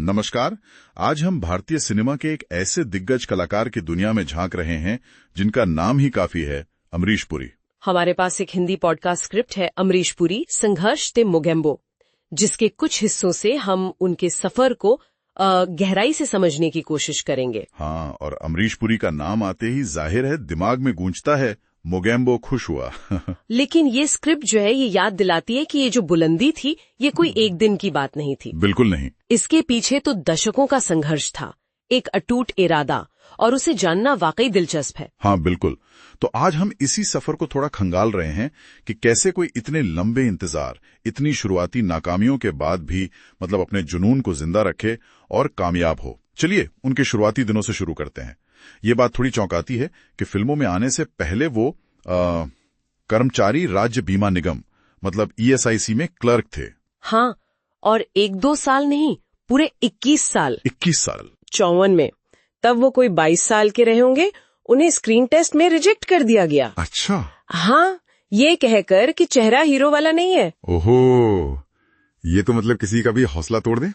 नमस्कार। आज हम भारतीय सिनेमा के एक ऐसे दिग्गज कलाकार की दुनिया में झांक रहे हैं जिनका नाम ही काफी है, अमरीश पुरी। हमारे पास एक हिंदी पॉडकास्ट स्क्रिप्ट है, अमरीश पुरी संघर्ष ते मोगेम्बो, जिसके कुछ हिस्सों से हम उनके सफर को गहराई से समझने की कोशिश करेंगे। हाँ, और अमरीश पुरी का नाम आते ही जाहिर है दिमाग में गूंजता है मोगेम्बो खुश हुआ। लेकिन ये स्क्रिप्ट जो है ये याद दिलाती है कि ये जो बुलंदी थी ये कोई एक दिन की बात नहीं थी। बिल्कुल नहीं। इसके पीछे तो दशकों का संघर्ष था, एक अटूट इरादा, और उसे जानना वाकई दिलचस्प है। हाँ बिल्कुल। तो आज हम इसी सफर को थोड़ा खंगाल रहे हैं कि कैसे कोई इतने लंबे इंतजार, इतनी शुरुआती नाकामियों के बाद भी अपने जुनून को जिंदा रखे और कामयाब हो। चलिए उनके शुरुआती दिनों से शुरू करते हैं। ये बात थोड़ी चौंकाती है कि फिल्मों में आने से पहले वो कर्मचारी राज्य बीमा निगम ESIC में क्लर्क थे। हाँ, और 1-2 साल नहीं, पूरे 21 साल। 21 साल 54 में। तब वो कोई 22 साल के रहे होंगे, उन्हें स्क्रीन टेस्ट में रिजेक्ट कर दिया गया। अच्छा। हाँ, ये कहकर कि चेहरा हीरो वाला नहीं है। ओहो, ये तो किसी का भी हौसला तोड़ दे।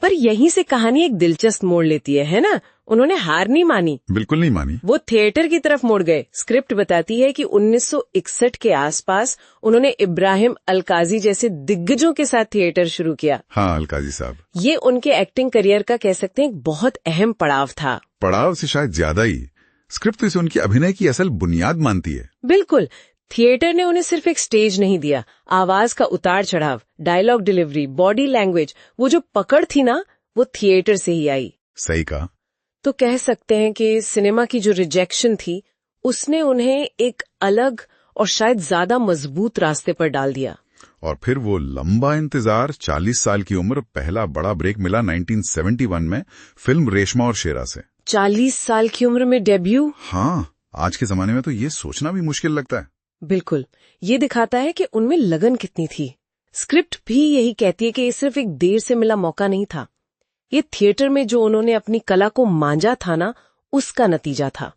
पर यहीं से कहानी एक दिलचस्प मोड़ लेती है ना? उन्होंने हार नहीं मानी। बिल्कुल नहीं मानी। वो थिएटर की तरफ मुड़ गए। स्क्रिप्ट बताती है कि 1961 के आसपास उन्होंने इब्राहिम अलकाजी जैसे दिग्गजों के साथ थिएटर शुरू किया। हाँ, अलकाजी साहब। ये उनके एक्टिंग करियर का कह सकते हैं एक बहुत अहम पड़ाव था। पड़ाव से शायद ज्यादा ही। स्क्रिप्ट तो इसे उनकी अभिनय की असल बुनियाद मानती है। बिल्कुल। थिएटर ने उन्हें सिर्फ एक स्टेज नहीं दिया, आवाज का उतार चढ़ाव, डायलॉग डिलीवरी, बॉडी लैंग्वेज, वो जो पकड़ थी ना, वो थिएटर से ही आई। सही कहा। तो कह सकते हैं कि सिनेमा की जो रिजेक्शन थी उसने उन्हें एक अलग और शायद ज्यादा मजबूत रास्ते पर डाल दिया। और फिर वो लंबा इंतजार, 40 साल की उम्र, पहला बड़ा ब्रेक मिला 1971 में फिल्म रेशमा और शेरा से। 40 साल की उम्र में डेब्यू। हाँ, आज के जमाने में तो ये सोचना भी मुश्किल लगता है। बिल्कुल। ये दिखाता है कि उनमें लगन कितनी थी। स्क्रिप्ट भी यही कहती है कि ये सिर्फ एक देर से मिला मौका नहीं था, ये थिएटर में जो उन्होंने अपनी कला को मांझा था ना, उसका नतीजा था।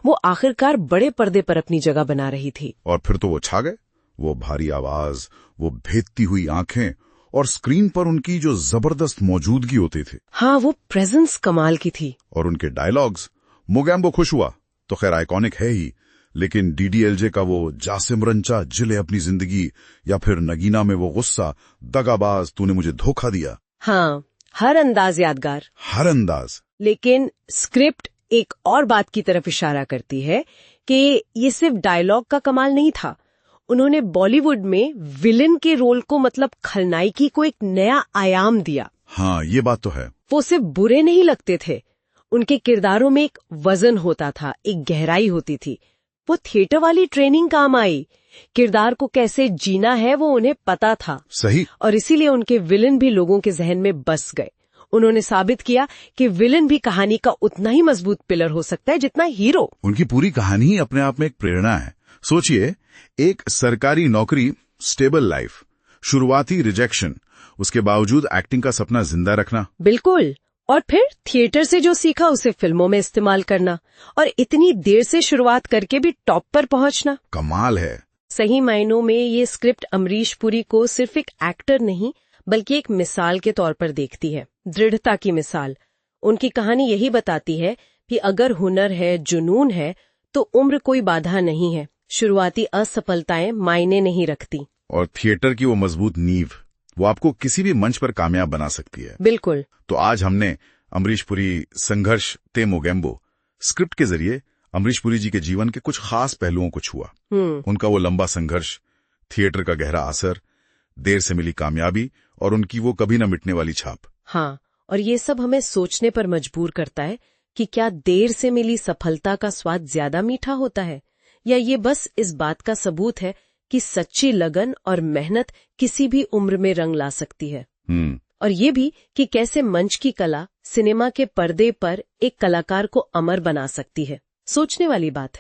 वो आखिरकार बड़े पर्दे पर अपनी जगह बना रही थी। और फिर तो वो छा गए। वो भारी आवाज, वो भेदती हुई आंखें, और स्क्रीन पर उनकी जो जबरदस्त मौजूदगी होती थी। हाँ, वो प्रेजेंस कमाल की थी। और उनके डायलॉग्स, मोगेम्बो खुश हुआ तो खैर आइकॉनिक है ही, लेकिन DDLJ का वो जासिम रंचा जिले अपनी जिंदगी, या फिर नगीना में वो गुस्सा, दगाबाज तूने मुझे धोखा दिया। हाँ, हर अंदाज यादगार। हर अंदाज। लेकिन स्क्रिप्ट एक और बात की तरफ इशारा करती है कि ये सिर्फ डायलॉग का कमाल नहीं था। उन्होंने बॉलीवुड में विलेन के रोल को खलनायकी को एक नया आयाम दिया। हाँ, ये बात तो है। वो सिर्फ बुरे नहीं लगते थे, उनके किरदारों में एक वजन होता था, एक गहराई होती थी। वो थिएटर वाली ट्रेनिंग काम आई। किरदार को कैसे जीना है वो उन्हें पता था। सही। और इसीलिए उनके विलन भी लोगों के जहन में बस गए। उन्होंने साबित किया कि विलन भी कहानी का उतना ही मजबूत पिलर हो सकता है जितना हीरो। उनकी पूरी कहानी ही अपने आप में एक प्रेरणा है। सोचिए, एक सरकारी नौकरी, स्टेबल लाइफ, शुरुआती रिजेक्शन, उसके बावजूद एक्टिंग का सपना जिंदा रखना। बिल्कुल। और फिर थिएटर से जो सीखा उसे फिल्मों में इस्तेमाल करना, और इतनी देर से शुरुआत करके भी टॉप पर पहुंचना। कमाल है। सही मायनों में ये स्क्रिप्ट अमरीश पुरी को सिर्फ एक एक्टर नहीं बल्कि एक मिसाल के तौर पर देखती है, दृढ़ता की मिसाल। उनकी कहानी यही बताती है कि अगर हुनर है, जुनून है, तो उम्र कोई बाधा नहीं है। शुरुआती असफलताएं मायने नहीं रखती। और थिएटर की वो मजबूत नींव, वो आपको किसी भी मंच पर कामयाब बना सकती है। बिल्कुल। तो आज हमने अमरीश पुरी संघर्ष ते मोगेम्बो स्क्रिप्ट के जरिए अमरीश पुरी जी के जीवन के कुछ खास पहलुओं को छुआ। उनका वो लंबा संघर्ष, थिएटर का गहरा असर, देर से मिली कामयाबी, और उनकी वो कभी न मिटने वाली छाप। हाँ, और ये सब हमें सोचने पर मजबूर करता है कि क्या देर से मिली सफलता का स्वाद ज्यादा मीठा होता है, या ये बस इस बात का सबूत है कि सच्ची लगन और मेहनत किसी भी उम्र में रंग ला सकती है। और ये भी कि कैसे मंच की कला सिनेमा के पर्दे पर एक कलाकार को अमर बना सकती है। सोचने वाली बात है।